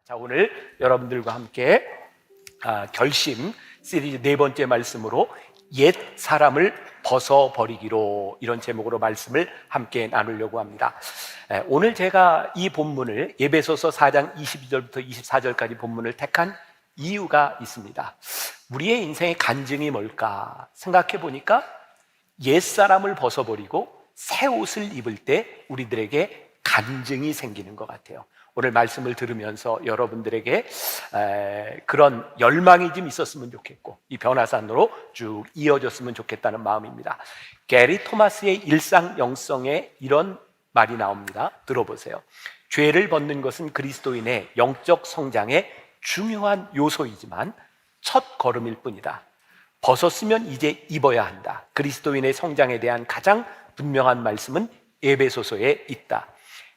자, 오늘 여러분들과 함께 결심 시리즈 네 번째 말씀으로 옛 사람을 벗어버리기로, 이런 제목으로 말씀을 함께 나누려고 합니다. 오늘 제가 이 본문을 에베소서 4장 22절부터 24절까지 본문을 택한 이유가 있습니다. 우리의 인생의 간증이 뭘까 생각해 보니까 옛 사람을 벗어버리고 새 옷을 입을 때 우리들에게 간증이 생기는 것 같아요. 오늘 말씀을 들으면서 여러분들에게 그런 열망이 좀 있었으면 좋겠고, 이 변화산으로 쭉 이어졌으면 좋겠다는 마음입니다. 게리 토마스의 일상 영성에 이런 말이 나옵니다. 들어보세요. 죄를 벗는 것은 그리스도인의 영적 성장의 중요한 요소이지만 첫 걸음일 뿐이다. 벗었으면 이제 입어야 한다. 그리스도인의 성장에 대한 가장 분명한 말씀은 에베소서에 있다.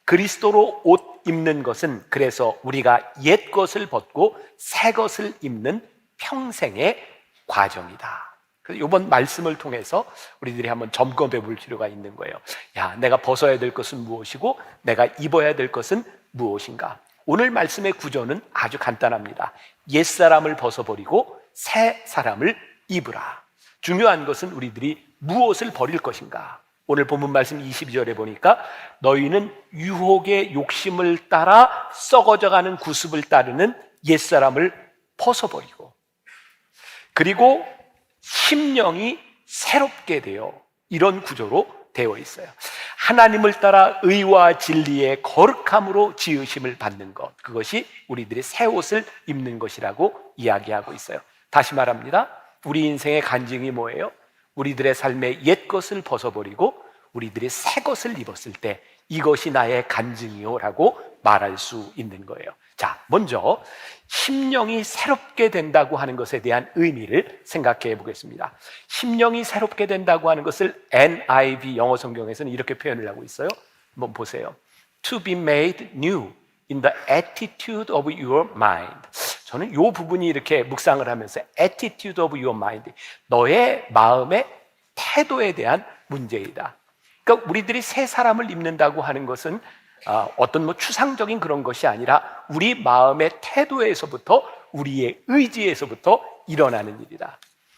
그리스도로 옷 입는 것은 그래서 우리가 옛 것을 벗고 새 것을 입는 평생의 과정이다. 그래서 이번 말씀을 통해서 우리들이 한번 점검해 볼 필요가 있는 거예요. 야, 내가 벗어야 될 것은 무엇이고 내가 입어야 될 것은 무엇인가? 오늘 말씀의 구조는 아주 간단합니다. 옛 사람을 벗어버리고 새 사람을 입으라. 중요한 것은 우리들이 무엇을 버릴 것인가? 오늘 본문 말씀 22절에 보니까 너희는 유혹의 욕심을 따라 썩어져가는 구습을 따르는 옛사람을 벗어버리고, 그리고 심령이 새롭게 되어, 이런 구조로 되어 있어요. 하나님을 따라 의와 진리의 거룩함으로 지으심을 받는 것, 그것이 우리들이 새 옷을 입는 것이라고 이야기하고 있어요. 다시 말합니다. 우리 인생의 간증이 뭐예요? 우리들의 삶의 옛 것을 벗어버리고 우리들이 새 것을 입었을 때 이것이 나의 간증이요 라고 말할 수 있는 거예요. 자, 먼저 심령이 새롭게 된다고 하는 것에 대한 의미를 생각해 보겠습니다. 심령이 새롭게 된다고 하는 것을 NIV 영어 성경에서는 이렇게 표현을 하고 있어요. 한번 보세요. To be made new in the attitude of your mind. 저는 이 부분이 이렇게 묵상을 하면서 attitude of your mind, 너의 마음의 태도에 대한 문제이다. 그러니까 우리들이 새 사람을 입는다고 하는 것은 어떤 추상적인 그런 것이 아니라 우리 마음의 태도에서부터, 우리의 의지에서부터 일어나는 일이다.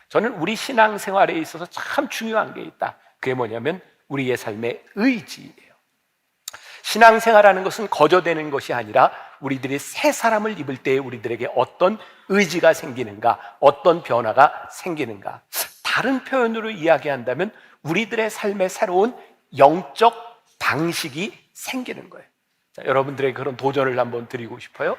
저는 우리 신앙생활에 있어서 참 중요한 게 있다. 그게 뭐냐면 우리의 삶의 의지예요. 신앙생활하는 것은 거저되는 것이 아니라 우리들이 새 사람을 입을 때 우리들에게 어떤 의지가 생기는가, 어떤 변화가 생기는가. 다른 표현으로 이야기한다면 우리들의 삶의 새로운 영적 방식이 생기는 거예요. 자, 여러분들에게 그런 도전을 한번 드리고 싶어요.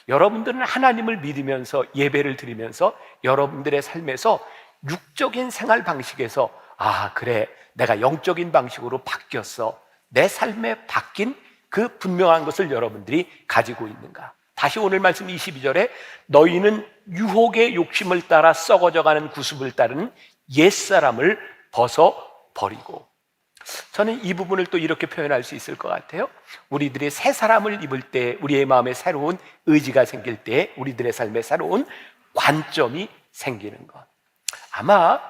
여러분들은 하나님을 믿으면서 예배를 드리면서 여러분들의 삶에서 육적인 생활 방식에서 그래, 내가 영적인 방식으로 바뀌었어, 내 삶에 바뀐 그 분명한 것을 여러분들이 가지고 있는가? 다시 오늘 말씀 22절에 너희는 유혹의 욕심을 따라 썩어져가는 구습을 따르는 옛사람을 벗어버리고. 저는 이 부분을 또 이렇게 표현할 수 있을 것 같아요. 우리들이 새 사람을 입을 때 우리의 마음에 새로운 의지가 생길 때 우리들의 삶에 새로운 관점이 생기는 것. 아마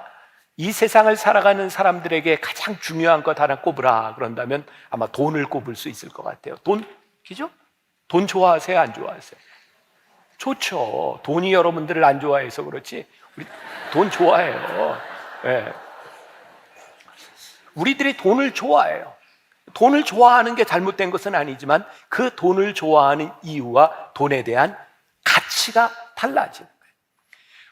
이 세상을 살아가는 사람들에게 가장 중요한 것 하나 꼽으라 그런다면 아마 돈을 꼽을 수 있을 것 같아요. 돈, 그죠? 돈 좋아하세요? 안 좋아하세요? 좋죠. 돈이 여러분들을 안 좋아해서 그렇지 우리 돈 좋아해요. 네. 우리들이 돈을 좋아해요. 돈을 좋아하는 게 잘못된 것은 아니지만 그 돈을 좋아하는 이유와 돈에 대한 가치가 달라지는 거예요.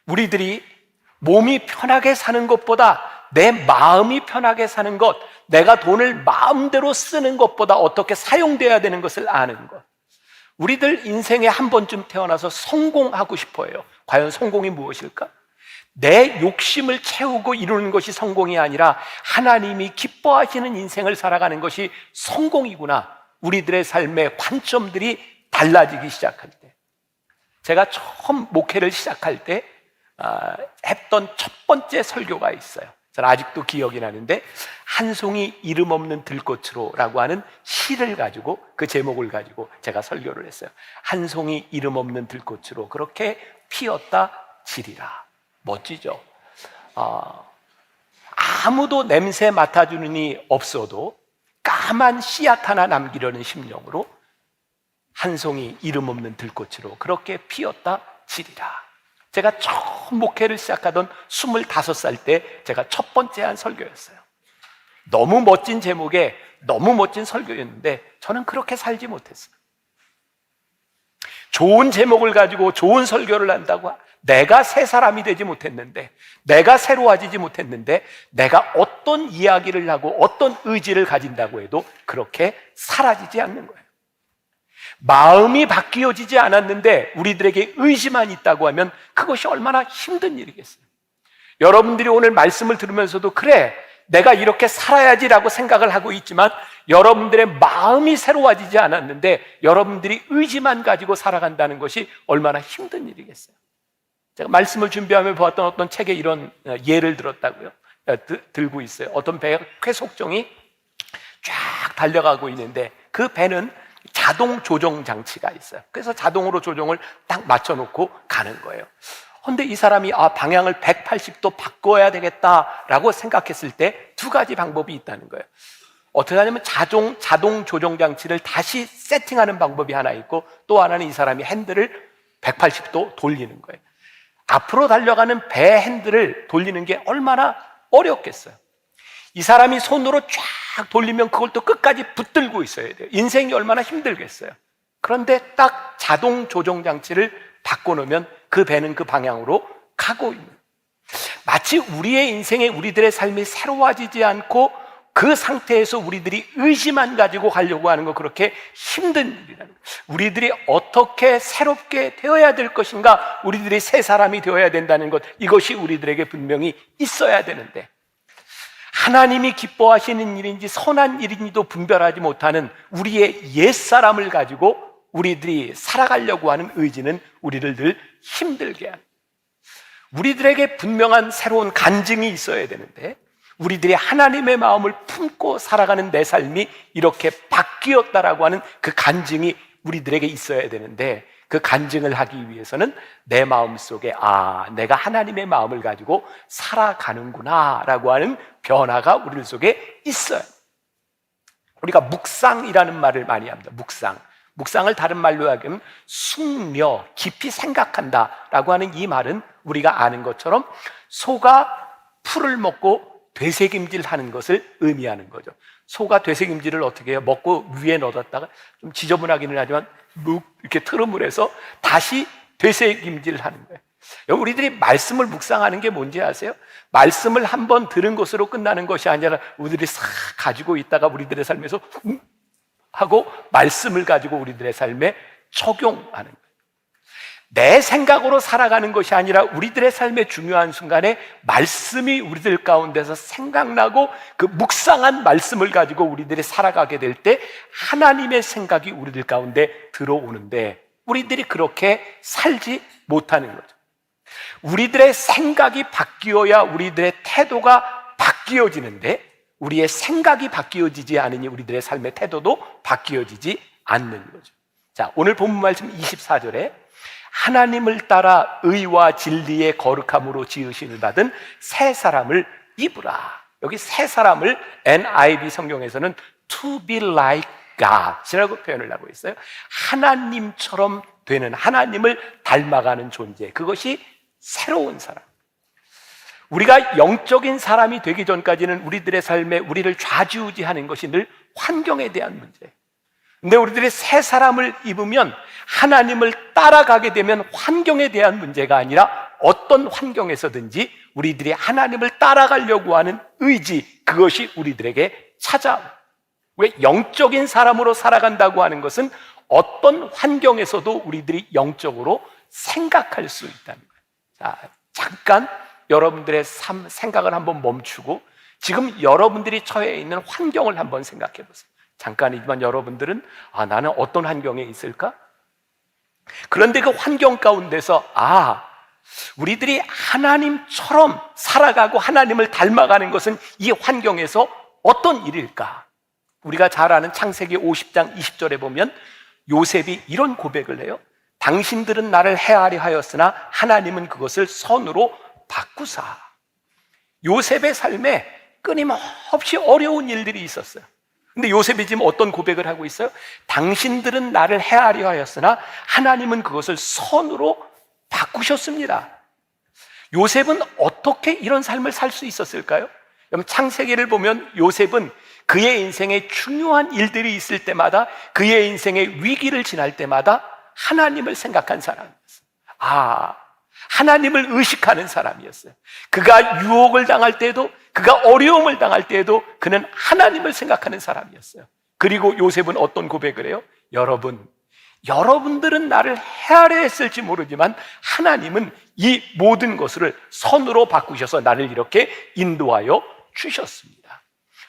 우리들이 몸이 편하게 사는 것보다 내 마음이 편하게 사는 것, 내가 돈을 마음대로 쓰는 것보다 어떻게 사용돼야 되는 것을 아는 것. 우리들 인생에 한 번쯤 태어나서 성공하고 싶어 해요. 과연 성공이 무엇일까? 내 욕심을 채우고 이루는 것이 성공이 아니라 하나님이 기뻐하시는 인생을 살아가는 것이 성공이구나. 우리들의 삶의 관점들이 달라지기 시작할 때, 제가 처음 목회를 시작할 때 했던 첫 번째 설교가 있어요. 저는 아직도 기억이 나는데 한 송이 이름 없는 들꽃으로라고 하는 시를 가지고, 그 제목을 가지고 제가 설교를 했어요. 한 송이 이름 없는 들꽃으로 그렇게 피었다 지리라. 멋지죠? 아무도 냄새 맡아주는 이 없어도 까만 씨앗 하나 남기려는 심령으로 한 송이 이름 없는 들꽃으로 그렇게 피었다 지리라. 제가 처음 목회를 시작하던 25살 때 제가 첫 번째 한 설교였어요. 너무 멋진 제목에 너무 멋진 설교였는데 저는 그렇게 살지 못했어요. 좋은 제목을 가지고 좋은 설교를 한다고 내가 새 사람이 되지 못했는데, 내가 새로워지지 못했는데, 내가 어떤 이야기를 하고 어떤 의지를 가진다고 해도 그렇게 사라지지 않는 거예요. 마음이 바뀌어지지 않았는데 우리들에게 의지만 있다고 하면 그것이 얼마나 힘든 일이겠어요. 여러분들이 오늘 말씀을 들으면서도 그래, 내가 이렇게 살아야지라고 생각을 하고 있지만 여러분들의 마음이 새로워지지 않았는데 여러분들이 의지만 가지고 살아간다는 것이 얼마나 힘든 일이겠어요. 제가 말씀을 준비하며 보았던 어떤 책에 이런 예를 들었다고요. 들고 있어요. 어떤 배 쾌속종이 쫙 달려가고 있는데 그 배는 자동 조정 장치가 있어요. 그래서 자동으로 조정을 딱 맞춰놓고 가는 거예요. 그런데 이 사람이 방향을 180도 바꿔야 되겠다라고 생각했을 때 두 가지 방법이 있다는 거예요. 어떻게 하냐면 자동 조정 장치를 다시 세팅하는 방법이 하나 있고, 또 하나는 이 사람이 핸들을 180도 돌리는 거예요. 앞으로 달려가는 배 핸들을 돌리는 게 얼마나 어렵겠어요. 이 사람이 손으로 쫙 돌리면 그걸 또 끝까지 붙들고 있어야 돼요. 인생이 얼마나 힘들겠어요. 그런데 딱 자동 조정 장치를 바꿔놓으면 그 배는 그 방향으로 가고 있는 거예요. 마치 우리의 인생에 우리들의 삶이 새로워지지 않고 그 상태에서 우리들이 의지만 가지고 가려고 하는 거, 그렇게 힘든 일이라는 거예요. 우리들이 어떻게 새롭게 되어야 될 것인가, 우리들이 새 사람이 되어야 된다는 것, 이것이 우리들에게 분명히 있어야 되는데 하나님이 기뻐하시는 일인지 선한 일인지도 분별하지 못하는 우리의 옛사람을 가지고 우리들이 살아가려고 하는 의지는 우리를 늘 힘들게 합니다. 우리들에게 분명한 새로운 간증이 있어야 되는데 우리들이 하나님의 마음을 품고 살아가는 내 삶이 이렇게 바뀌었다라고 하는 그 간증이 우리들에게 있어야 되는데, 그 간증을 하기 위해서는 내 마음속에 내가 하나님의 마음을 가지고 살아가는구나 라고 하는 변화가 우리 속에 있어요. 우리가 묵상이라는 말을 많이 합니다. 묵상을 다른 말로 하면 숙며, 깊이 생각한다 라고 하는 이 말은 우리가 아는 것처럼 소가 풀을 먹고 되새김질 하는 것을 의미하는 거죠. 소가 되새김질을 어떻게 해요? 먹고 위에 넣어뒀다가 좀 지저분하기는 하지만 이렇게 트름을 해서 다시 되새김질을 하는 거예요. 우리들이 말씀을 묵상하는 게 뭔지 아세요? 말씀을 한번 들은 것으로 끝나는 것이 아니라 우리들이 싹 가지고 있다가 우리들의 삶에서 하고 말씀을 가지고 우리들의 삶에 적용하는 거예요. 내 생각으로 살아가는 것이 아니라 우리들의 삶의 중요한 순간에 말씀이 우리들 가운데서 생각나고 그 묵상한 말씀을 가지고 우리들이 살아가게 될 때 하나님의 생각이 우리들 가운데 들어오는데 우리들이 그렇게 살지 못하는 거죠. 우리들의 생각이 바뀌어야 우리들의 태도가 바뀌어지는데 우리의 생각이 바뀌어지지 않으니 우리들의 삶의 태도도 바뀌어지지 않는 거죠. 자, 오늘 본문 말씀 24절에 하나님을 따라 의와 진리의 거룩함으로 지으심을 받은 새 사람을 입으라. 여기 새 사람을 NIV 성경에서는 to be like God이라고 표현을 하고 있어요. 하나님처럼 되는, 하나님을 닮아가는 존재, 그것이 새로운 사람. 우리가 영적인 사람이 되기 전까지는 우리들의 삶에 우리를 좌지우지하는 것이 늘 환경에 대한 문제예요. 근데 우리들이 새 사람을 입으면 하나님을 따라가게 되면 환경에 대한 문제가 아니라 어떤 환경에서든지 우리들이 하나님을 따라가려고 하는 의지, 그것이 우리들에게 찾아와요. 왜? 영적인 사람으로 살아간다고 하는 것은 어떤 환경에서도 우리들이 영적으로 생각할 수 있다는 거예요. 자, 잠깐 여러분들의 생각을 한번 멈추고 지금 여러분들이 처해 있는 환경을 한번 생각해 보세요. 잠깐이지만 여러분들은 나는 어떤 환경에 있을까? 그런데 그 환경 가운데서 우리들이 하나님처럼 살아가고 하나님을 닮아가는 것은 이 환경에서 어떤 일일까? 우리가 잘 아는 창세기 50장 20절에 보면 요셉이 이런 고백을 해요. 당신들은 나를 해하려 하였으나 하나님은 그것을 선으로 바꾸사. 요셉의 삶에 끊임없이 어려운 일들이 있었어요. 근데 요셉이 지금 어떤 고백을 하고 있어요? 당신들은 나를 해하려 하였으나 하나님은 그것을 선으로 바꾸셨습니다. 요셉은 어떻게 이런 삶을 살 수 있었을까요? 여러분, 창세기를 보면 요셉은 그의 인생에 중요한 일들이 있을 때마다, 그의 인생의 위기를 지날 때마다 하나님을 생각한 사람이었어요. 하나님을 의식하는 사람이었어요. 그가 유혹을 당할 때에도, 그가 어려움을 당할 때에도 그는 하나님을 생각하는 사람이었어요. 그리고 요셉은 어떤 고백을 해요? 여러분들은 나를 해하려 했을지 모르지만 하나님은 이 모든 것을 선으로 바꾸셔서 나를 이렇게 인도하여 주셨습니다.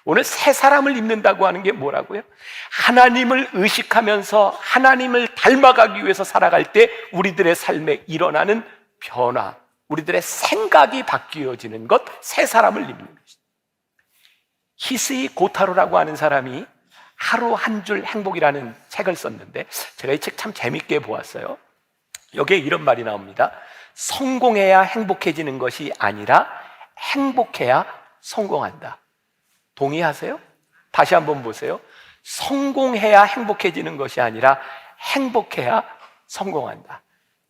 오늘 새 사람을 입는다고 하는 게 뭐라고요? 하나님을 의식하면서 하나님을 닮아가기 위해서 살아갈 때 우리들의 삶에 일어나는 변화, 우리들의 생각이 바뀌어지는 것, 새 사람을 입는 것입니다. 히스이 고타로라고 하는 사람이 하루 한 줄 행복이라는 책을 썼는데, 제가 이 책 참 재밌게 보았어요. 여기에 이런 말이 나옵니다. 성공해야 행복해지는 것이 아니라 행복해야 성공한다. 동의하세요? 다시 한번 보세요. 성공해야 행복해지는 것이 아니라 행복해야 성공한다.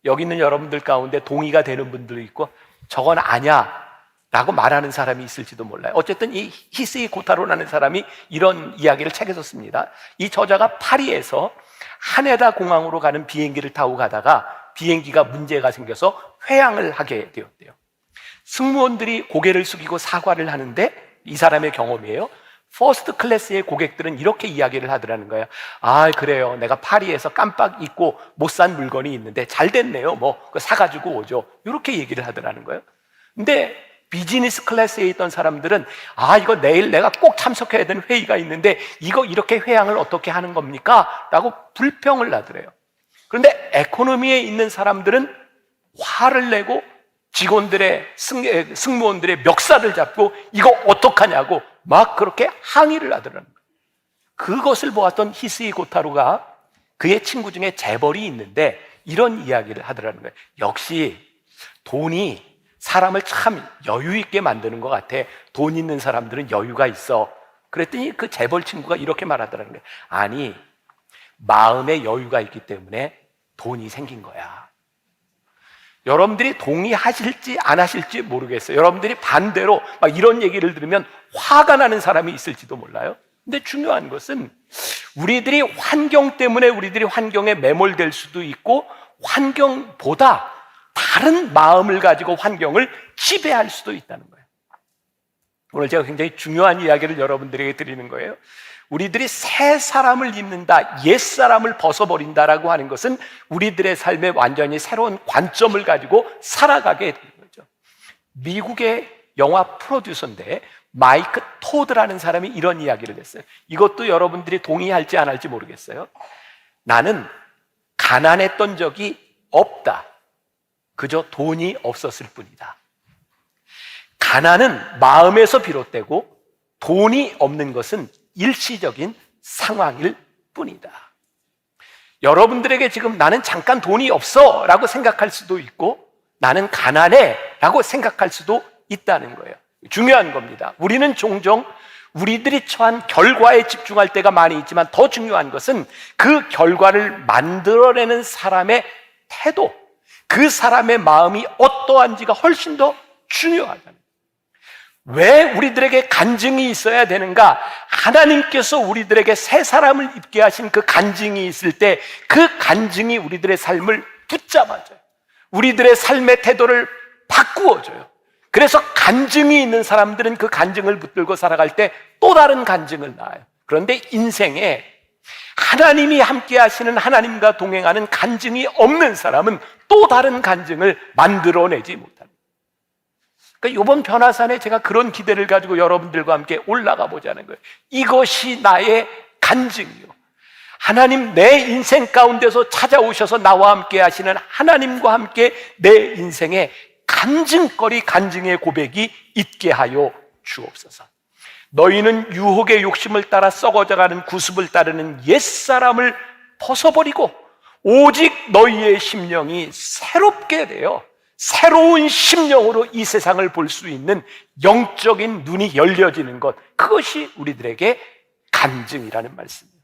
여기 있는 여러분들 가운데 동의가 되는 분들도 있고, 저건 아니야 라고 말하는 사람이 있을지도 몰라요. 어쨌든 이 히스이 고타로라는 사람이 이런 이야기를 책에서 씁니다. 이 저자가 파리에서 하네다 공항으로 가는 비행기를 타고 가다가 비행기가 문제가 생겨서 회항을 하게 되었대요. 승무원들이 고개를 숙이고 사과를 하는데, 이 사람의 경험이에요. 퍼스트 클래스의 고객들은 이렇게 이야기를 하더라는 거예요. 그래요, 내가 파리에서 깜빡 잊고 못 산 물건이 있는데 잘 됐네요, 그거 사가지고 오죠. 이렇게 얘기를 하더라는 거예요. 근데 비즈니스 클래스에 있던 사람들은 이거 내일 내가 꼭 참석해야 되는 회의가 있는데 이거 이렇게 회항을 어떻게 하는 겁니까? 라고 불평을 하더래요. 그런데 에코노미에 있는 사람들은 화를 내고 직원들의 승무원들의 멱살을 잡고 이거 어떡하냐고 막 그렇게 항의를 하더라는 거예요. 그것을 보았던 히스이 고타로가 그의 친구 중에 재벌이 있는데 이런 이야기를 하더라는 거예요. 역시 돈이 사람을 참 여유 있게 만드는 것 같아. 돈 있는 사람들은 여유가 있어. 그랬더니 그 재벌 친구가 이렇게 말하더라는 거예요. 아니, 마음에 여유가 있기 때문에 돈이 생긴 거야. 여러분들이 동의하실지 안 하실지 모르겠어요. 여러분들이 반대로 막 이런 얘기를 들으면 화가 나는 사람이 있을지도 몰라요. 근데 중요한 것은 우리들이 환경 때문에 우리들이 환경에 매몰될 수도 있고, 환경보다 다른 마음을 가지고 환경을 지배할 수도 있다는 거예요. 오늘 제가 굉장히 중요한 이야기를 여러분들에게 드리는 거예요. 우리들이 새 사람을 입는다, 옛 사람을 벗어버린다라고 하는 것은 우리들의 삶에 완전히 새로운 관점을 가지고 살아가게 되는 거죠. 미국의 영화 프로듀서인데 마이크 토드라는 사람이 이런 이야기를 했어요. 이것도 여러분들이 동의할지 안 할지 모르겠어요. 나는 가난했던 적이 없다. 그저 돈이 없었을 뿐이다. 가난은 마음에서 비롯되고 돈이 없는 것은 일시적인 상황일 뿐이다. 여러분들에게 지금 나는 잠깐 돈이 없어 라고 생각할 수도 있고, 나는 가난해 라고 생각할 수도 있다는 거예요. 중요한 겁니다. 우리는 종종 우리들이 처한 결과에 집중할 때가 많이 있지만, 더 중요한 것은 그 결과를 만들어내는 사람의 태도, 그 사람의 마음이 어떠한지가 훨씬 더 중요하다는 거예요. 왜 우리들에게 간증이 있어야 되는가? 하나님께서 우리들에게 새 사람을 입게 하신 그 간증이 있을 때 그 간증이 우리들의 삶을 붙잡아줘요. 우리들의 삶의 태도를 바꾸어줘요. 그래서 간증이 있는 사람들은 그 간증을 붙들고 살아갈 때 또 다른 간증을 낳아요. 그런데 인생에 하나님이 함께 하시는, 하나님과 동행하는 간증이 없는 사람은 또 다른 간증을 만들어내지 못합니다. 그러니까 이번 변화산에 제가 그런 기대를 가지고 여러분들과 함께 올라가 보자는 거예요. 이것이 나의 간증이요, 하나님 내 인생 가운데서 찾아오셔서 나와 함께 하시는 하나님과 함께 내 인생에 간증거리, 간증의 고백이 있게 하여 주옵소서. 너희는 유혹의 욕심을 따라 썩어져가는 구습을 따르는 옛사람을 벗어버리고 오직 너희의 심령이 새롭게 되어 새로운 심령으로 이 세상을 볼 수 있는 영적인 눈이 열려지는 것, 그것이 우리들에게 간증이라는 말씀이에요.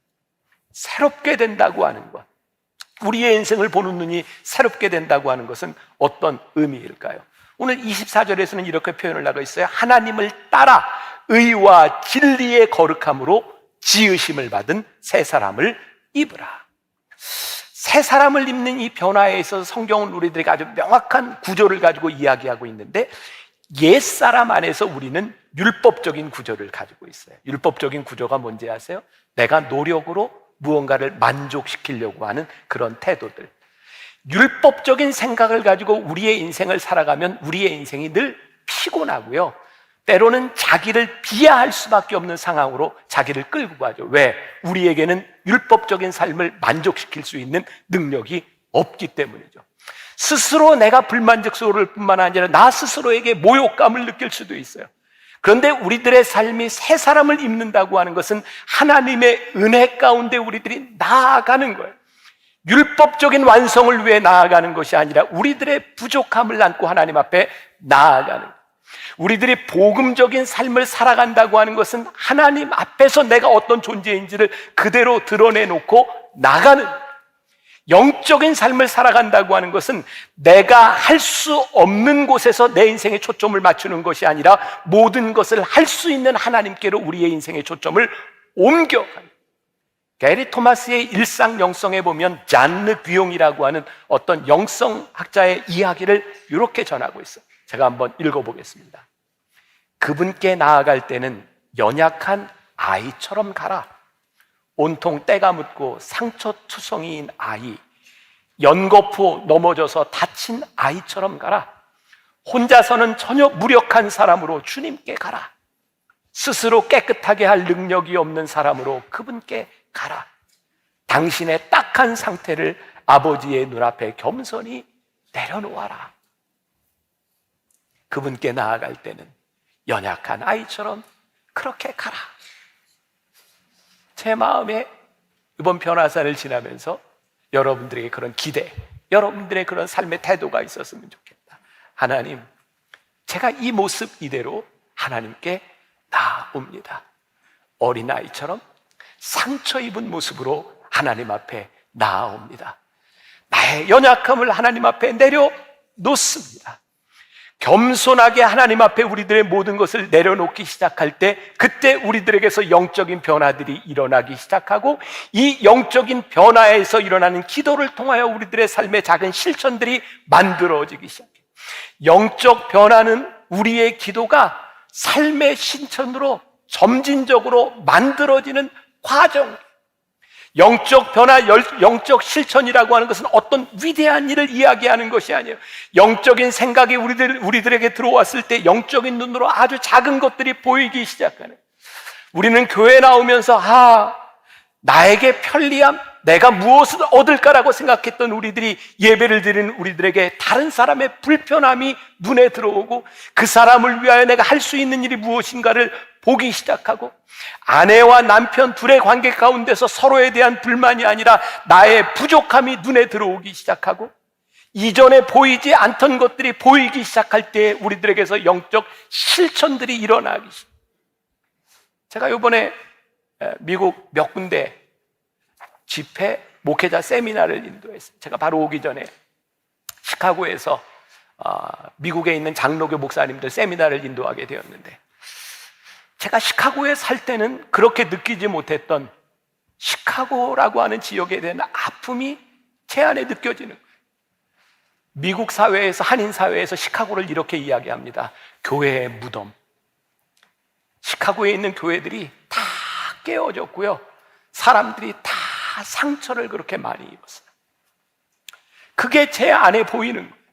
새롭게 된다고 하는 것, 우리의 인생을 보는 눈이 새롭게 된다고 하는 것은 어떤 의미일까요? 오늘 24절에서는 이렇게 표현을 하고 있어요. 하나님을 따라 의와 진리의 거룩함으로 지으심을 받은 새 사람을 입으라. 새 사람을 입는 이 변화에 있어서 성경은 우리들에게 아주 명확한 구조를 가지고 이야기하고 있는데, 옛사람 안에서 우리는 율법적인 구조를 가지고 있어요. 율법적인 구조가 뭔지 아세요? 내가 노력으로 무언가를 만족시키려고 하는 그런 태도들. 율법적인 생각을 가지고 우리의 인생을 살아가면 우리의 인생이 늘 피곤하고요, 때로는 자기를 비하할 수밖에 없는 상황으로 자기를 끌고 가죠. 왜? 우리에게는 율법적인 삶을 만족시킬 수 있는 능력이 없기 때문이죠. 스스로 내가 불만족스러울 뿐만 아니라 나 스스로에게 모욕감을 느낄 수도 있어요. 그런데 우리들의 삶이 새 사람을 입는다고 하는 것은 하나님의 은혜 가운데 우리들이 나아가는 거예요. 율법적인 완성을 위해 나아가는 것이 아니라 우리들의 부족함을 안고 하나님 앞에 나아가는 거예요. 우리들이 복음적인 삶을 살아간다고 하는 것은 하나님 앞에서 내가 어떤 존재인지를 그대로 드러내놓고 나가는, 영적인 삶을 살아간다고 하는 것은 내가 할 수 없는 곳에서 내 인생에 초점을 맞추는 것이 아니라 모든 것을 할 수 있는 하나님께로 우리의 인생의 초점을 옮겨가는. 게리 토마스의 일상 영성에 보면 잔느 귀용이라고 하는 어떤 영성학자의 이야기를 이렇게 전하고 있어요. 제가 한번 읽어보겠습니다. 그분께 나아갈 때는 연약한 아이처럼 가라. 온통 때가 묻고 상처투성이인 아이, 연거푸 넘어져서 다친 아이처럼 가라. 혼자서는 전혀 무력한 사람으로 주님께 가라. 스스로 깨끗하게 할 능력이 없는 사람으로 그분께 가라. 당신의 딱한 상태를 아버지의 눈앞에 겸손히 내려놓아라. 그분께 나아갈 때는 연약한 아이처럼 그렇게 가라. 제 마음에 이번 변화산을 지나면서 여러분들에게 그런 기대, 여러분들의 그런 삶의 태도가 있었으면 좋겠다. 하나님, 제가 이 모습 이대로 하나님께 나옵니다. 어린아이처럼 상처 입은 모습으로 하나님 앞에 나옵니다. 나의 연약함을 하나님 앞에 내려놓습니다. 겸손하게 하나님 앞에 우리들의 모든 것을 내려놓기 시작할 때, 그때 우리들에게서 영적인 변화들이 일어나기 시작하고, 이 영적인 변화에서 일어나는 기도를 통하여 우리들의 삶의 작은 실천들이 만들어지기 시작해요. 영적 변화는 우리의 기도가 삶의 실천으로 점진적으로 만들어지는 과정. 영적 변화, 영적 실천이라고 하는 것은 어떤 위대한 일을 이야기하는 것이 아니에요. 영적인 생각이 우리들에게 들어왔을 때 영적인 눈으로 아주 작은 것들이 보이기 시작하는. 우리는 교회 나오면서 나에게 편리함, 내가 무엇을 얻을까라고 생각했던 우리들이 예배를 드리는 우리들에게 다른 사람의 불편함이 눈에 들어오고, 그 사람을 위하여 내가 할 수 있는 일이 무엇인가를 보기 시작하고, 아내와 남편 둘의 관계 가운데서 서로에 대한 불만이 아니라 나의 부족함이 눈에 들어오기 시작하고, 이전에 보이지 않던 것들이 보이기 시작할 때 우리들에게서 영적 실천들이 일어나기 시작합니다. 제가 이번에 미국 몇 군데 집회 목회자 세미나를 인도했어요. 제가 바로 오기 전에 시카고에서 미국에 있는 장로교 목사님들 세미나를 인도하게 되었는데, 제가 시카고에 살 때는 그렇게 느끼지 못했던 시카고라고 하는 지역에 대한 아픔이 제 안에 느껴지는 거예요. 미국 사회에서, 한인 사회에서 시카고를 이렇게 이야기합니다. 교회의 무덤. 시카고에 있는 교회들이 다 깨어졌고요, 사람들이 다 상처를 그렇게 많이 입었어요. 그게 제 안에 보이는 거예요.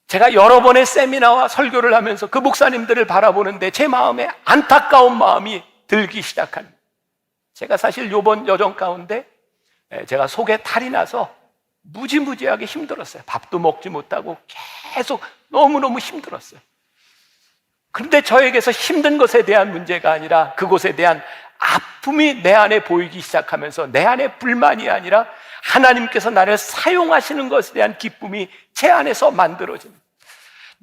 제가 여러 번의 세미나와 설교를 하면서 그 목사님들을 바라보는데 제 마음에 안타까운 마음이 들기 시작합니다. 제가 사실 이번 여정 가운데 제가 속에 탈이 나서 무지무지하게 힘들었어요. 밥도 먹지 못하고 계속 너무너무 힘들었어요. 그런데 저에게서 힘든 것에 대한 문제가 아니라 그곳에 대한 아픔이 내 안에 보이기 시작하면서 내 안에 불만이 아니라 하나님께서 나를 사용하시는 것에 대한 기쁨이 제 안에서 만들어집니다.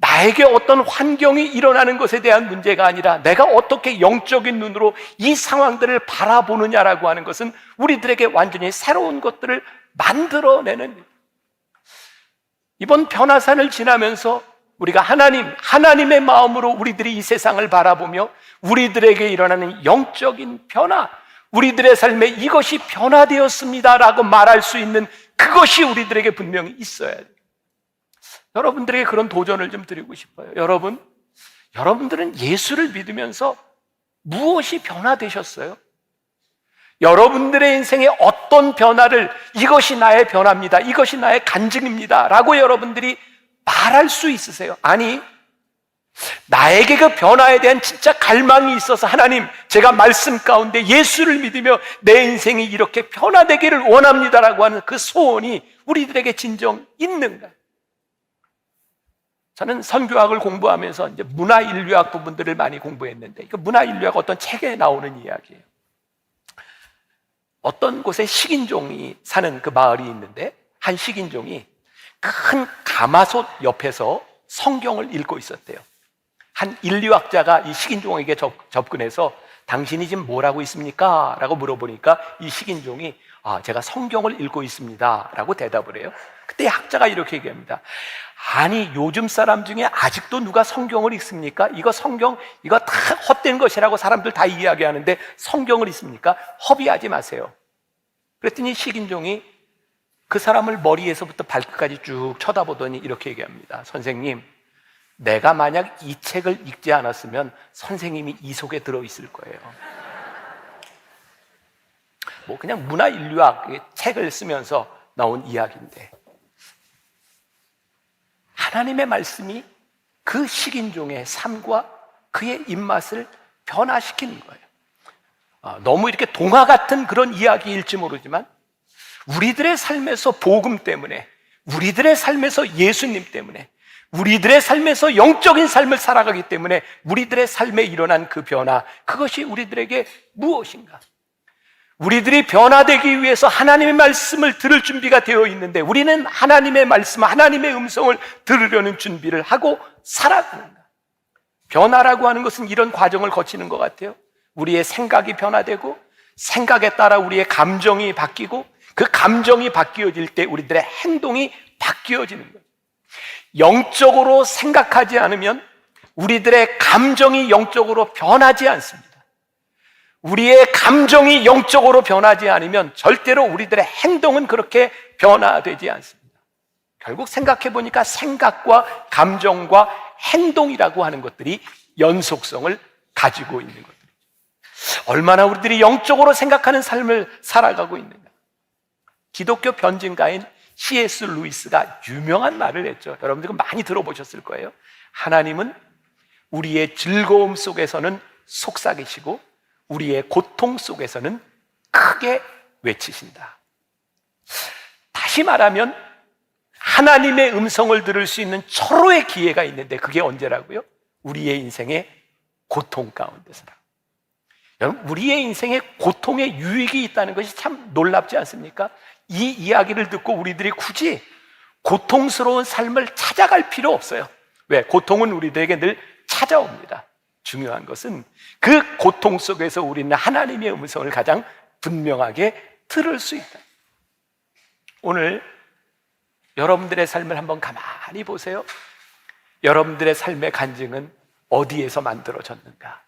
나에게 어떤 환경이 일어나는 것에 대한 문제가 아니라 내가 어떻게 영적인 눈으로 이 상황들을 바라보느냐라고 하는 것은 우리들에게 완전히 새로운 것들을 만들어내는, 이번 변화산을 지나면서 우리가 하나님의 마음으로 우리들이 이 세상을 바라보며 우리들에게 일어나는 영적인 변화, 우리들의 삶에 이것이 변화되었습니다라고 말할 수 있는 그것이 우리들에게 분명히 있어야 돼요. 여러분들에게 그런 도전을 좀 드리고 싶어요. 여러분들은 예수를 믿으면서 무엇이 변화되셨어요? 여러분들의 인생에 어떤 변화를, 이것이 나의 변화입니다, 이것이 나의 간증입니다 라고 여러분들이 말할 수 있으세요? 아니, 나에게 그 변화에 대한 진짜 갈망이 있어서 하나님, 제가 말씀 가운데 예수를 믿으며 내 인생이 이렇게 변화되기를 원합니다라고 하는 그 소원이 우리들에게 진정 있는가? 저는 선교학을 공부하면서 이제 문화인류학 부분들을 많이 공부했는데, 그 문화인류학 어떤 책에 나오는 이야기예요. 어떤 곳에 식인종이 사는 그 마을이 있는데, 한 식인종이 큰 가마솥 옆에서 성경을 읽고 있었대요. 한 인류학자가 이 식인종에게 접근해서 당신이 지금 뭘 하고 있습니까? 라고 물어보니까 이 식인종이 제가 성경을 읽고 있습니다 라고 대답을 해요. 그때 학자가 이렇게 얘기합니다. 아니, 요즘 사람 중에 아직도 누가 성경을 읽습니까? 이거 다 헛된 것이라고 사람들 다 이야기하는데 성경을 읽습니까? 허비하지 마세요. 그랬더니 식인종이 그 사람을 머리에서부터 발끝까지 쭉 쳐다보더니 이렇게 얘기합니다. 선생님, 내가 만약 이 책을 읽지 않았으면 선생님이 이 속에 들어있을 거예요. 뭐 그냥 문화인류학 책을 쓰면서 나온 이야기인데, 하나님의 말씀이 그 식인종의 삶과 그의 입맛을 변화시키는 거예요. 너무 이렇게 동화 같은 그런 이야기일지 모르지만 우리들의 삶에서 복음 때문에, 우리들의 삶에서 예수님 때문에, 우리들의 삶에서 영적인 삶을 살아가기 때문에 우리들의 삶에 일어난 그 변화, 그것이 우리들에게 무엇인가? 우리들이 변화되기 위해서 하나님의 말씀을 들을 준비가 되어 있는데 우리는 하나님의 말씀, 하나님의 음성을 들으려는 준비를 하고 살아가는가? 변화라고 하는 것은 이런 과정을 거치는 것 같아요. 우리의 생각이 변화되고, 생각에 따라 우리의 감정이 바뀌고, 그 감정이 바뀌어질 때 우리들의 행동이 바뀌어지는 거예요. 영적으로 생각하지 않으면 우리들의 감정이 영적으로 변하지 않습니다. 우리의 감정이 영적으로 변하지 않으면 절대로 우리들의 행동은 그렇게 변화되지 않습니다. 결국 생각해 보니까 생각과 감정과 행동이라고 하는 것들이 연속성을 가지고 있는 것들이죠. 얼마나 우리들이 영적으로 생각하는 삶을 살아가고 있는가. 기독교 변증가인 C.S. 루이스가 유명한 말을 했죠. 여러분들 많이 들어보셨을 거예요. 하나님은 우리의 즐거움 속에서는 속삭이시고 우리의 고통 속에서는 크게 외치신다. 다시 말하면 하나님의 음성을 들을 수 있는 철로의 기회가 있는데 그게 언제라고요? 우리의 인생의 고통 가운데서라. 여러분, 우리의 인생에 고통의 유익이 있다는 것이 참 놀랍지 않습니까? 이 이야기를 듣고 우리들이 굳이 고통스러운 삶을 찾아갈 필요 없어요. 왜? 고통은 우리들에게 늘 찾아옵니다. 중요한 것은 그 고통 속에서 우리는 하나님의 음성을 가장 분명하게 들을 수 있다. 오늘 여러분들의 삶을 한번 가만히 보세요. 여러분들의 삶의 간증은 어디에서 만들어졌는가?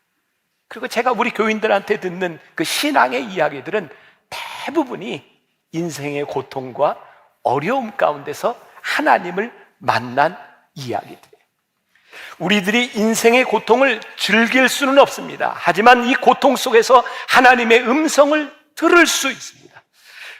그리고 제가 우리 교인들한테 듣는 그 신앙의 이야기들은 대부분이 인생의 고통과 어려움 가운데서 하나님을 만난 이야기들이에요. 우리들이 인생의 고통을 즐길 수는 없습니다. 하지만 이 고통 속에서 하나님의 음성을 들을 수 있습니다.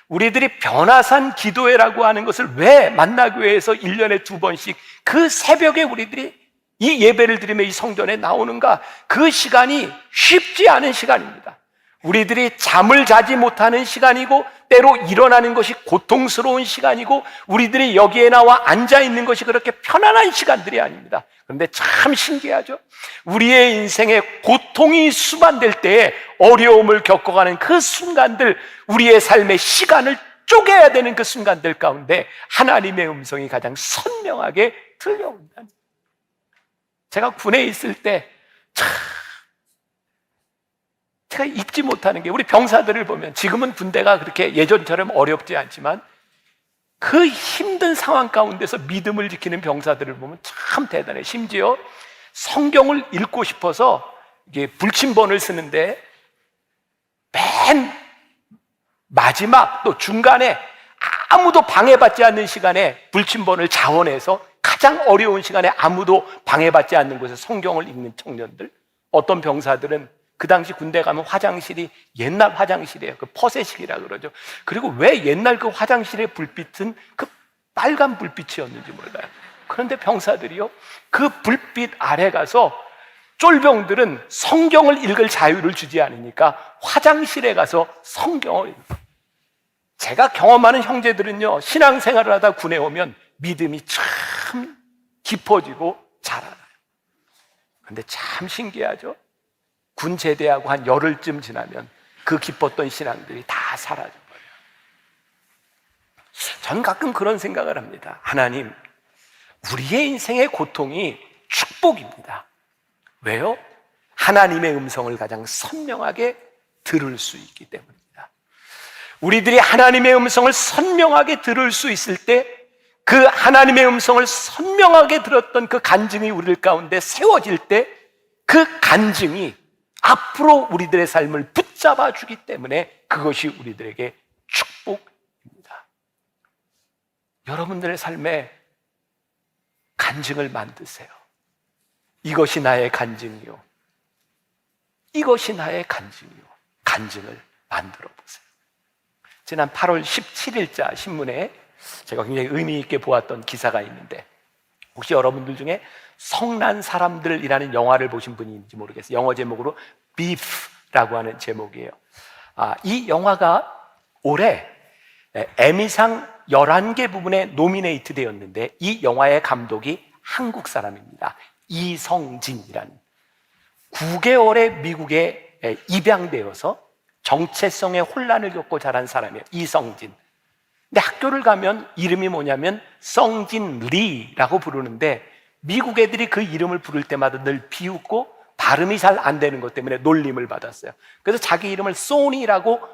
우리들이 변화산 기도회라고 하는 것을 왜 만나교회에서 1년에 2번씩 그 새벽에 우리들이 이 예배를 드리며 이 성전에 나오는가? 그 시간이 쉽지 않은 시간입니다. 우리들이 잠을 자지 못하는 시간이고 때로 일어나는 것이 고통스러운 시간이고 우리들이 여기에 나와 앉아있는 것이 그렇게 편안한 시간들이 아닙니다. 그런데 참 신기하죠? 우리의 인생에 고통이 수반될 때에 어려움을 겪어가는 그 순간들, 우리의 삶의 시간을 쪼개야 되는 그 순간들 가운데 하나님의 음성이 가장 선명하게 들려온다. 제가 군에 있을 때 참 제가 잊지 못하는 게, 우리 병사들을 보면 지금은 군대가 그렇게 예전처럼 어렵지 않지만 그 힘든 상황 가운데서 믿음을 지키는 병사들을 보면 참 대단해. 심지어 성경을 읽고 싶어서 이게 불침번을 쓰는데 맨 마지막 또 중간에 아무도 방해받지 않는 시간에 불침번을 자원해서 가장 어려운 시간에 아무도 방해받지 않는 곳에 성경을 읽는 청년들, 어떤 병사들은 그 당시 군대 가면 화장실이 옛날 화장실이에요. 그 퍼세식이라 그러죠. 그리고 왜 옛날 그 화장실의 불빛은 그 빨간 불빛이었는지 몰라요. 그런데 병사들이요, 그 불빛 아래 가서, 쫄병들은 성경을 읽을 자유를 주지 않으니까 화장실에 가서 성경을 읽어요. 제가 경험하는 형제들은요, 신앙생활을 하다 군에 오면 믿음이 참 깊어지고 자라나요. 그런데 참 신기하죠? 군 제대하고 한 열흘쯤 지나면 그 기뻤던 신앙들이 다 사라져버려요. 전 가끔 그런 생각을 합니다. 하나님, 우리의 인생의 고통이 축복입니다. 왜요? 하나님의 음성을 가장 선명하게 들을 수 있기 때문입니다. 우리들이 하나님의 음성을 선명하게 들을 수 있을 때, 그 하나님의 음성을 선명하게 들었던 그 간증이 우리 가운데 세워질 때, 그 간증이 앞으로 우리들의 삶을 붙잡아 주기 때문에 그것이 우리들에게 축복입니다. 여러분들의 삶에 간증을 만드세요. 이것이 나의 간증이요, 이것이 나의 간증이요. 간증을 만들어 보세요. 지난 8월 17일자 신문에 제가 굉장히 의미 있게 보았던 기사가 있는데, 혹시 여러분들 중에 성난 사람들이라는 영화를 보신 분이 있는지 모르겠어요. 영어 제목으로 Beef라고 하는 제목이에요. 이 영화가 올해 에미상 11개 부분에 노미네이트 되었는데, 이 영화의 감독이 한국 사람입니다. 이성진이라는, 9개월의 미국에 입양되어서 정체성의 혼란을 겪고 자란 사람이에요. 이성진. 근데 학교를 가면 이름이 뭐냐면 성진 리라고 부르는데, 미국 애들이 그 이름을 부를 때마다 늘 비웃고 발음이 잘 안 되는 것 때문에 놀림을 받았어요. 그래서 자기 이름을 소니라고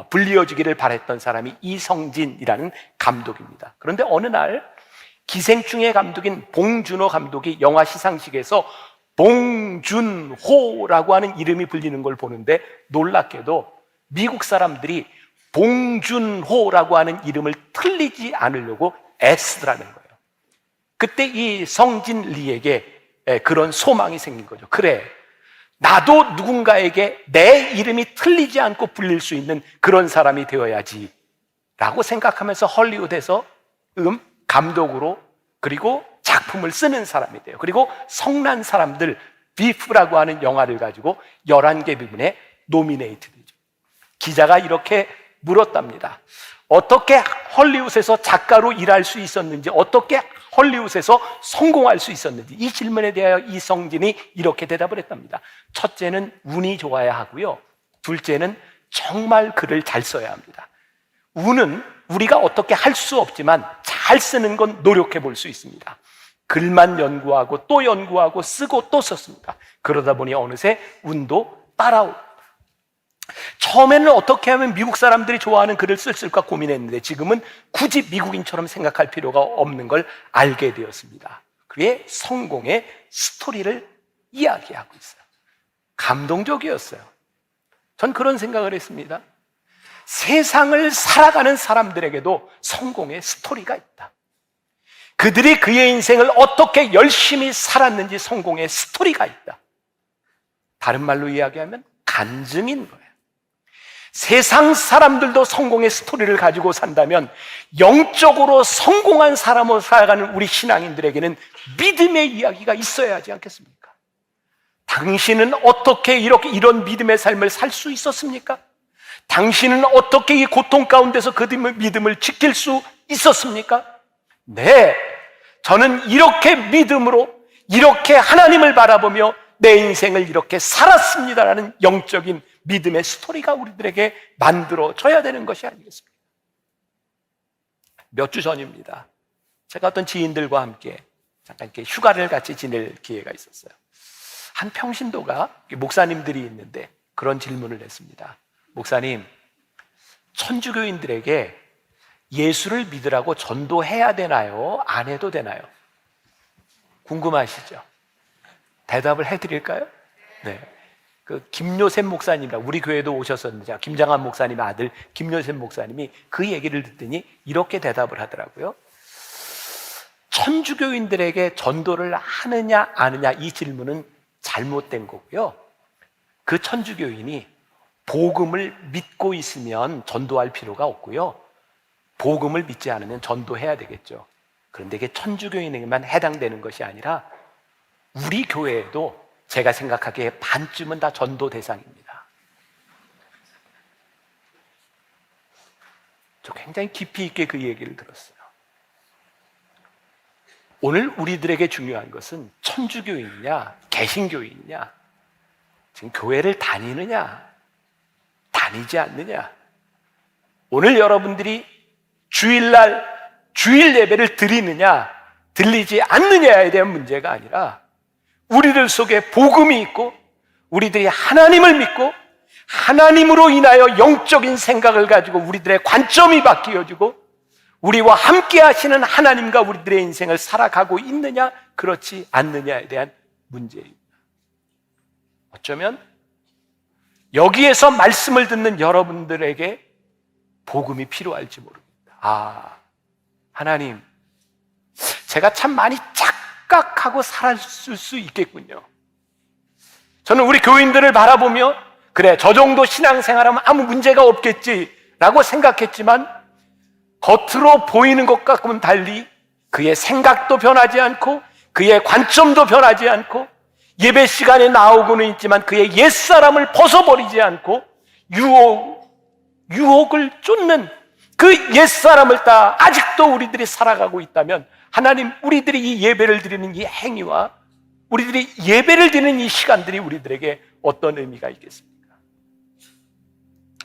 불리어주기를 바랬던 사람이 이성진이라는 감독입니다. 그런데 어느 날 기생충의 감독인 봉준호 감독이 영화 시상식에서 봉준호라고 하는 이름이 불리는 걸 보는데, 놀랍게도 미국 사람들이 봉준호라고 하는 이름을 틀리지 않으려고 애쓰라는 거예요. 그때 이 성진 리에게 그런 소망이 생긴 거죠. 그래, 나도 누군가에게 내 이름이 틀리지 않고 불릴 수 있는 그런 사람이 되어야지 라고 생각하면서 헐리우드에서 감독으로, 그리고 작품을 쓰는 사람이 돼요. 그리고 성난 사람들 비프라고 하는 영화를 가지고 11개 부분에 노미네이트 되죠. 기자가 이렇게 물었답니다. 어떻게 헐리우드에서 작가로 일할 수 있었는지, 어떻게 헐리우드에서 성공할 수 있었는지, 이 질문에 대하여 이성진이 이렇게 대답을 했답니다. 첫째는 운이 좋아야 하고요, 둘째는 정말 글을 잘 써야 합니다. 운은 우리가 어떻게 할 수 없지만 잘 쓰는 건 노력해 볼 수 있습니다. 글만 연구하고 또 연구하고 쓰고 또 썼습니다. 그러다 보니 어느새 운도 따라오고, 처음에는 어떻게 하면 미국 사람들이 좋아하는 글을 쓸까 고민했는데, 지금은 굳이 미국인처럼 생각할 필요가 없는 걸 알게 되었습니다. 그의 성공의 스토리를 이야기하고 있어요. 감동적이었어요. 전 그런 생각을 했습니다. 세상을 살아가는 사람들에게도 성공의 스토리가 있다. 그들이 그의 인생을 어떻게 열심히 살았는지 성공의 스토리가 있다. 다른 말로 이야기하면 간증인 거예요. 세상 사람들도 성공의 스토리를 가지고 산다면 영적으로 성공한 사람으로 살아가는 우리 신앙인들에게는 믿음의 이야기가 있어야 하지 않겠습니까? 당신은 어떻게 이런 믿음의 삶을 살 수 있었습니까? 당신은 어떻게 이 고통 가운데서 그 믿음을 지킬 수 있었습니까? 네, 저는 이렇게 믿음으로, 이렇게 하나님을 바라보며 내 인생을 이렇게 살았습니다라는 영적인 믿음의 스토리가 우리들에게 만들어져야 되는 것이 아니겠습니까? 몇 주 전입니다. 제가 어떤 지인들과 함께 잠깐 이렇게 휴가를 같이 지낼 기회가 있었어요. 한 평신도가 목사님들이 있는데 그런 질문을 했습니다. 목사님, 천주교인들에게 예수를 믿으라고 전도해야 되나요? 안 해도 되나요? 궁금하시죠? 대답을 해드릴까요? 네. 그 김요셉 목사님이라 우리 교회도 오셨었는데, 김장한 목사님의 아들 김요셉 목사님이 그 얘기를 듣더니 이렇게 대답을 하더라고요. 천주교인들에게 전도를 하느냐 안 하느냐 이 질문은 잘못된 거고요. 그 천주교인이 복음을 믿고 있으면 전도할 필요가 없고요. 복음을 믿지 않으면 전도해야 되겠죠. 그런데 이게 천주교인에게만 해당되는 것이 아니라 우리 교회에도 제가 생각하기에 반쯤은 다 전도 대상입니다. 저 굉장히 깊이 있게 그 얘기를 들었어요. 오늘 우리들에게 중요한 것은 천주교인이냐 개신교인이냐, 지금 교회를 다니느냐 다니지 않느냐, 오늘 여러분들이 주일날 주일 예배를 드리느냐 드리지 않느냐에 대한 문제가 아니라 우리들 속에 복음이 있고 우리들이 하나님을 믿고 하나님으로 인하여 영적인 생각을 가지고 우리들의 관점이 바뀌어지고 우리와 함께 하시는 하나님과 우리들의 인생을 살아가고 있느냐 그렇지 않느냐에 대한 문제입니다. 어쩌면 여기에서 말씀을 듣는 여러분들에게 복음이 필요할지 모릅니다. 하나님, 제가 참 많이 착각하고 살았을 수 있겠군요. 저는 우리 교인들을 바라보며 그래, 저 정도 신앙생활하면 아무 문제가 없겠지라고 생각했지만 겉으로 보이는 것과는 달리 그의 생각도 변하지 않고 그의 관점도 변하지 않고 예배 시간에 나오고는 있지만 그의 옛사람을 벗어버리지 않고 유혹을 쫓는 그 옛사람을 따라 아직도 우리들이 살아가고 있다면 하나님, 우리들이 이 예배를 드리는 이 행위와 우리들이 예배를 드리는 이 시간들이 우리들에게 어떤 의미가 있겠습니까?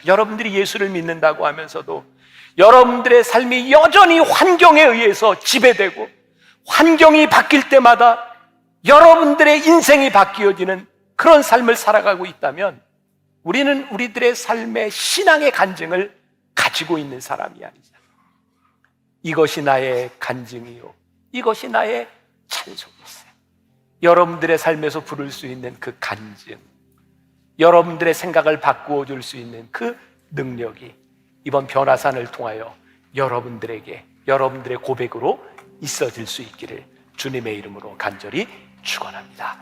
여러분들이 예수를 믿는다고 하면서도 여러분들의 삶이 여전히 환경에 의해서 지배되고 환경이 바뀔 때마다 여러분들의 인생이 바뀌어지는 그런 삶을 살아가고 있다면 우리는 우리들의 삶의 신앙의 간증을 가지고 있는 사람이 아니죠. 이것이 나의 간증이요, 이것이 나의 찬송이세요. 여러분들의 삶에서 부를 수 있는 그 간증, 여러분들의 생각을 바꾸어 줄 수 있는 그 능력이 이번 변화산을 통하여 여러분들에게 여러분들의 고백으로 있어질 수 있기를 주님의 이름으로 간절히 축원합니다.